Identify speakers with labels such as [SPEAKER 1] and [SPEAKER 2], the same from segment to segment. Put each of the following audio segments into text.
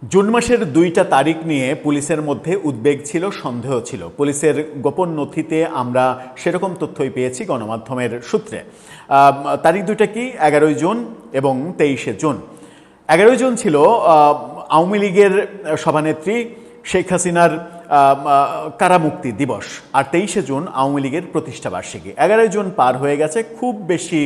[SPEAKER 1] June মাসের ২টা তারিখ নিয়ে পুলিশের মধ্যে উদ্বেগ ছিল, সন্দেহ ছিল। পুলিশের গোপন নথিতে আমরা সেরকম তথ্যই পেয়েছি গণমাধ্যমের সূত্রে। তারিখ দুইটা কি? ১১ জুন এবং ২৩ জুন। ১১ জুন ছিল আওয়ামী লীগের সভানেত্রী শেখ হাসিনার কারামুক্তি দিবস, আর ২৩ জুন আওয়ামী লীগের প্রতিষ্ঠাবার্ষিকী। ১১ জুন পার হয়ে গেছে, খুব বেশি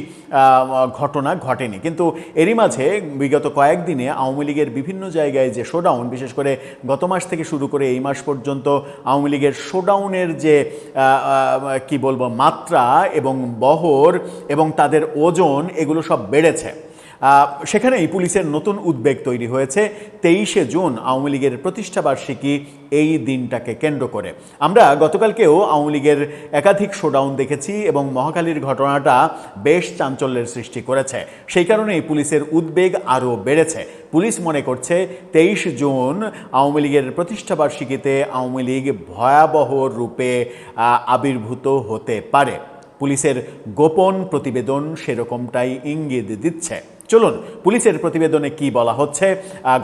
[SPEAKER 1] ঘটনা ঘটেনি, কিন্তু এরই মাঝে বিগত কয়েকদিনে আওয়ামী লীগের বিভিন্ন জায়গায় যে শোডাউন, বিশেষ করে গত মাস থেকে শুরু করে এই মাস পর্যন্ত আওয়ামী লীগের শোডাউনের যে কি বলবো মাত্রা এবং বহর এবং তাদের ওজন, এগুলো সব বেড়েছে। সেখানেই পুলিশের নতুন উদ্বেগ তৈরি হয়েছে ২৩ জুন আওয়ামী লীগের প্রতিষ্ঠাবার্ষিকী এই দিনটাকে কেন্দ্র করে। আমরা গতকালকেও আওয়ামী লীগের একাধিক শোডাউন দেখেছি এবং মহাখালীর ঘটনাটা বেশ চাঞ্চল্যের সৃষ্টি করেছে। সেই কারণেই পুলিশের উদ্বেগ আরও বেড়েছে। পুলিশ মনে করছে ২৩ জুন আওয়ামী লীগের প্রতিষ্ঠাবার্ষিকীতে আওয়ামী লীগ ভয়াবহ রূপে আবির্ভূত হতে পারে। পুলিশের গোপন প্রতিবেদন সেরকমটাই ইঙ্গিত দিচ্ছে। চলুন পুলিশের প্রতিবেদনে কি বলা হচ্ছে,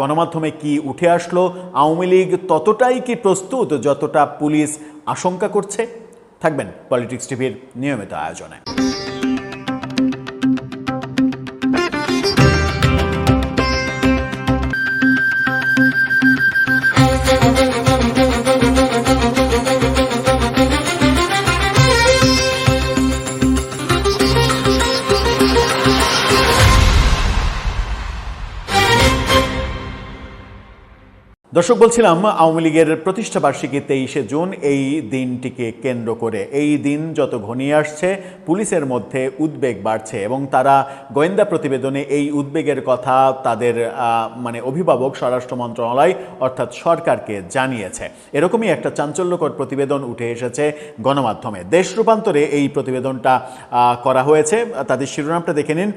[SPEAKER 1] গণমাধ্যমে কি উঠে আসলো, আওয়ামী লীগ ততটাই কি প্রস্তুত যতটা পুলিশ আশঙ্কা করছে? থাকবেন পলিটিক্স টিভির নিয়মিত আয়োজনে। দর্শক, বলছিলাম আওয়ামী লীগের প্রতিষ্ঠাবার্ষিকী ২৩ জুন, এই দিনটিকে কেন্দ্র করে এই দিন যত ঘনিয়ে আসছে পুলিশের মধ্যে উদ্বেগ বাড়ছে এবং তারা গোয়েন্দা প্রতিবেদনে এই উদ্বেগের কথা তাদের অভিভাবক স্বরাষ্ট্র মন্ত্রণালয় অর্থাৎ সরকারকে জানিয়েছে। এরকমই একটা চাঞ্চল্যকর প্রতিবেদন উঠে এসেছে গণমাধ্যমে। দেশ রূপান্তরে এই প্রতিবেদনটা করা হয়েছে, তাদের শিরোনামটা দেখে নিন।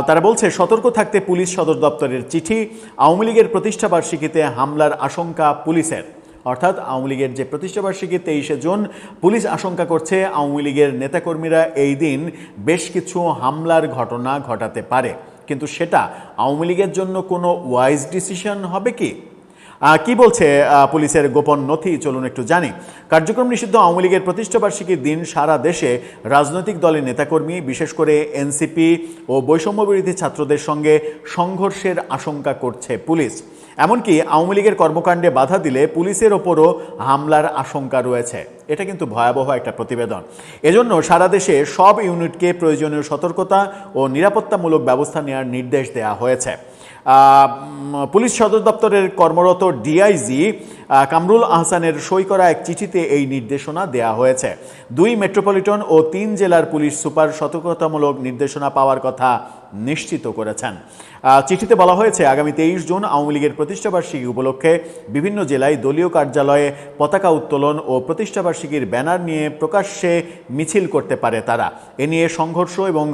[SPEAKER 1] তারা বলছে, সতর্ক থাকতে পুলিশ সদর দপ্তরের চিঠি, আওয়ামী লীগের প্রতিষ্ঠাবার্ষিকীতে হামলার আশঙ্কা পুলিশের। অর্থাৎ আওয়ামী লীগের যে প্রতিষ্ঠাবার্ষিকী ২৩ জুন, পুলিশ আশঙ্কা করছে আওয়ামী লীগের নেতাকর্মীরা এই দিন বেশ কিছু হামলার ঘটনা ঘটাতে পারে। কিন্তু সেটা আওয়ামী লীগের জন্য কোনো ওয়াইজ ডিসিশন হবে কি? কি বলছে পুলিশের গোপন নথি, চলুন একটু জানি। কার্যক্রম নিষিদ্ধ আওয়ামী লীগের প্রতিষ্ঠাবার্ষিকীর দিন সারা দেশে রাজনৈতিক দলের নেতাকর্মী, বিশেষ করে এনসিপি ও বৈষম্যবিরোধী ছাত্রদের সঙ্গে সংঘর্ষের আশঙ্কা করছে পুলিশ। এমনকি আওয়ামী লীগের কর্মকাণ্ডে বাধা দিলে পুলিশের ওপরও হামলার আশঙ্কা রয়েছে। এটা কিন্তু ভয়াবহ একটা প্রতিবেদন। এজন্য সারা দেশে সব ইউনিটকে প্রয়োজনীয় সতর্কতা ও নিরাপত্তামূলক ব্যবস্থা নেওয়ার নির্দেশ দেওয়া হয়েছে। পুলিশ সদর দপ্তরের কর্মরত ডিআইজি কামরুল আহসানের সই করা এক চিঠিতে এই নির্দেশনা দেওয়া হয়েছে। ২ মেট্রোপলিটন ও ৩ জেলার পুলিশ সুপার সতর্কতামূলক নির্দেশনা পাওয়ার কথা নিশ্চিত করেছেন। চিঠিতে বলা হয়েছে, আগামী ২৩ জুন আওয়ামী লীগের প্রতিষ্ঠাবার্ষিকী উপলক্ষে বিভিন্ন জেলায় দলীয় কার্যালয়ে পতাকা উত্তোলন ও প্রতিষ্ঠাবার্ষিকীর ব্যানার নিয়ে প্রকাশ্যে মিছিল করতে পারে তারা। এ নিয়ে সংঘর্ষ এবং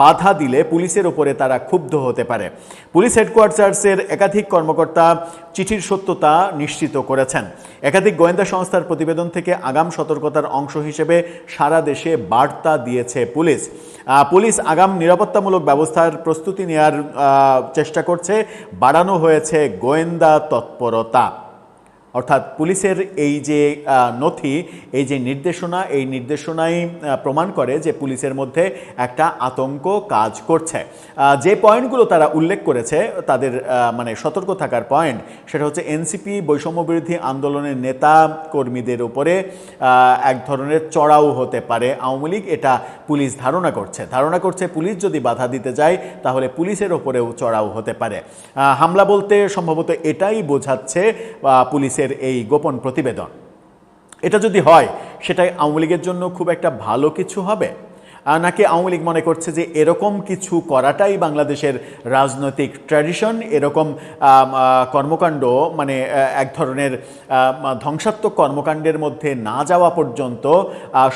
[SPEAKER 1] বাধা দিলে পুলিশের ওপরে তারা ক্ষুব্ধ হতে পারে। পুলিশ হেডকোয়ার্টার্সের একাধিক কর্মকর্তা চিঠির সত্যতা নিশ্চিত করেছেন। একাধিক গোয়েন্দা সংস্থার প্রতিবেদন থেকে আগাম সতর্কতার অংশ হিসেবে সারা দেশে বার্তা দিয়েছে পুলিশ। পুলিশ আগাম নিরাপত্তামূলক ব্যবস্থার প্রস্তুতি নেওয়ার চেষ্টা করছে। বাড়ানো হয়েছে গোয়েন্দা তৎপরতা। অর্থাৎ পুলিশের এই যে নথি, এই যে নির্দেশনা, এই নির্দেশনাই প্রমাণ করে যে পুলিশের মধ্যে একটা আতঙ্ক কাজ করছে। যে পয়েন্টগুলো তারা উল্লেখ করেছে, তাদের সতর্ক থাকার পয়েন্ট, সেটা হচ্ছে এনসিপি বৈষম্যবিরোধী আন্দোলনের নেতা কর্মীদের উপরে এক ধরনের চড়াও হতে পারে আওয়ামী লীগ, এটা পুলিশ ধারণা করছে পুলিশ যদি বাধা দিতে যায় তাহলে পুলিশের ওপরেও চড়াও হতে পারে। হামলা বলতে সম্ভবত এটাই বোঝাচ্ছে পুলিশের এই গোপন প্রতিবেদন। এটা যদি হয়, সেটাই আওয়ামী লীগের জন্য খুব একটা ভালো কিছু হবে, নাকি আওয়ামী লীগ মনে করছে যে এরকম কিছু করাটাই বাংলাদেশের রাজনৈতিক ট্র্যাডিশন, এরকম কর্মকাণ্ড এক ধরনের ধ্বংসাত্মক কর্মকাণ্ডের মধ্যে না যাওয়া পর্যন্ত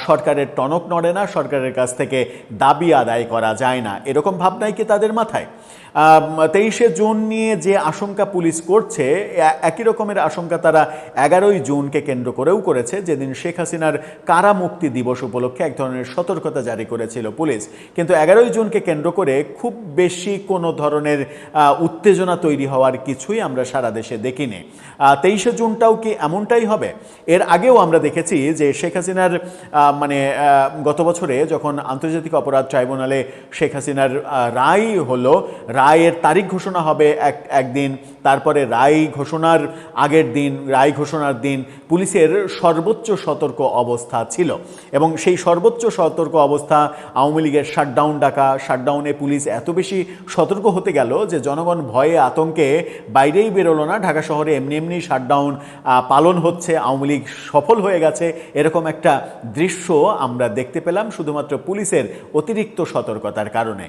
[SPEAKER 1] সরকারের টনক নড়ে না, সরকারের কাছ থেকে দাবি আদায় করা যায় না, এরকম ভাবনাই কি তাদের মাথায়? 23শে জুন নিয়ে যে আশঙ্কা পুলিশ করছে, একই রকমের আশঙ্কা তারা 11ই জুনকে কেন্দ্র করেও করেছে, যেদিন শেখ হাসিনার কারামুক্তি দিবস উপলক্ষে এক ধরনের সতর্কতা জারি করেছিল পুলিশ। কিন্তু 11ই জুনকে কেন্দ্র করে খুব বেশি কোনো ধরনের উত্তেজনা তৈরি হওয়ার কিছুই আমরা সারা দেশে দেখিনি। 23শে জুনটাও কি এমনটাই হবে? এর আগেও আমরা দেখেছি যে শেখ হাসিনার গত বছরে যখন আন্তর্জাতিক অপরাধ ট্রাইব্যুনালে শেখ হাসিনার রায় হলো, রায়ের তারিখ ঘোষণা হবে একদিন, তারপরে রায় ঘোষণার আগের দিন, রায় ঘোষণার দিন পুলিশের সর্বোচ্চ সতর্ক অবস্থা ছিল। এবং সেই সর্বোচ্চ সতর্ক অবস্থা আওয়ামী লীগের শাটডাউন ডাকা, শাটডাউনে পুলিশ এত বেশি সতর্ক হতে গেল যে জনগণ ভয়ে আতঙ্কে বাইরেই বেরোলো না। ঢাকা শহরে এমনি এমনি শাটডাউন পালন হচ্ছে, আওয়ামী লীগ সফল হয়ে গেছে, এরকম একটা দৃশ্য আমরা দেখতে পেলাম শুধুমাত্র পুলিশের অতিরিক্ত সতর্কতার কারণে।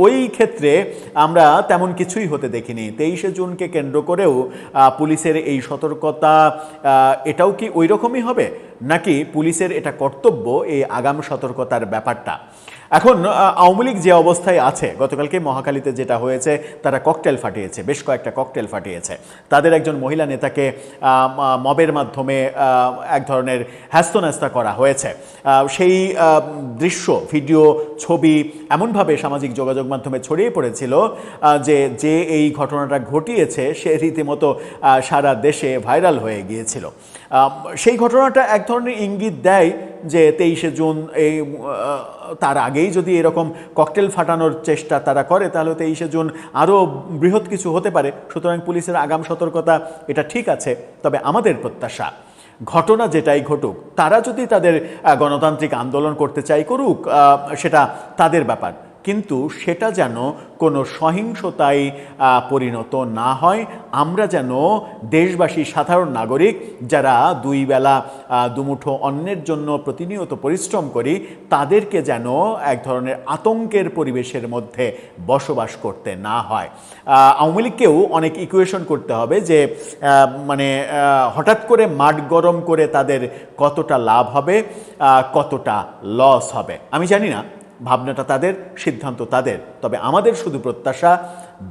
[SPEAKER 1] ওই ক্ষেত্রে আমরা তেমন কিছুই হতে দেখিনি। 23শে জুনকে কেন্দ্র করেও পুলিশের এই সতর্কতা, এটাও কি ওই রকমই হবে, নাকি পুলিশের এটা কর্তব্য এই আগাম সতর্কতার ব্যাপারটা? এখন আওয়ামী লীগ যে অবস্থায় আছে, গতকালকে মহাখালীতে যেটা হয়েছে, তারা ককটেল ফাটিয়েছে, বেশ কয়েকটা ককটেল ফাটিয়েছে। তাদের একজন মহিলা নেতাকে মবের মাধ্যমে এক ধরনের হ্যাস্তন্যাস্তা করা হয়েছে। সেই দৃশ্য, ভিডিও, ছবি এমনভাবে সামাজিক যোগাযোগ মাধ্যমে ছড়িয়ে পড়েছিল যে এই ঘটনাটা ঘটিয়েছে সে রীতিমতো সারা দেশে ভাইরাল হয়ে গিয়েছিল। সেই ঘটনাটা এক ধরনের ইঙ্গিত দেয় যে 23শে জুন তার আগেই যদি এরকম ককটেল ফাটানোর চেষ্টা তারা করে, তাহলে 23শে জুন আরও বৃহৎ কিছু হতে পারে। সুতরাং পুলিশের আগাম সতর্কতা এটা ঠিক আছে, তবে আমাদের প্রত্যাশা ঘটনা যেটাই ঘটুক, তারা যদি তাদের গণতান্ত্রিক আন্দোলন করতে চাই করুক, সেটা তাদের ব্যাপার, কিন্তু সেটা যেন কোনো সহিংসতায় পরিণত না হয়। আমরা যেন দেশবাসী, সাধারণ নাগরিক যারা দুই বেলা দুমুঠো অন্নের জন্য প্রতিনিয়ত পরিশ্রম করি, তাদেরকে যেন এক ধরনের আতঙ্কের পরিবেশের মধ্যে বসবাস করতে না হয়। আওয়ামী লীগকেও অনেক ইকুয়েশন করতে হবে যে হঠাৎ করে মাঠ গরম করে তাদের কতটা লাভ হবে, কতটা লস হবে। আমি জানি না, ভাবনাটা তাদের, সিদ্ধান্ত তাদের। তবে আমাদের শুধু প্রত্যাশা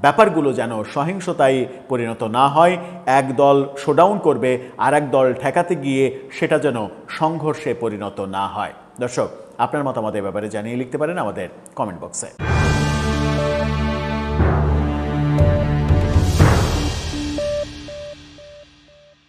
[SPEAKER 1] ব্যাপারগুলো যেন সহিংসতায় পরিণত না হয়। এক দল শোডাউন করবে, আর এক দল ঠেকাতে গিয়ে সেটা যেন সংঘর্ষে পরিণত না হয়। দর্শক, আপনার মতামত এ ব্যাপারে জানিয়ে লিখতে পারেন আমাদের কমেন্ট বক্সে।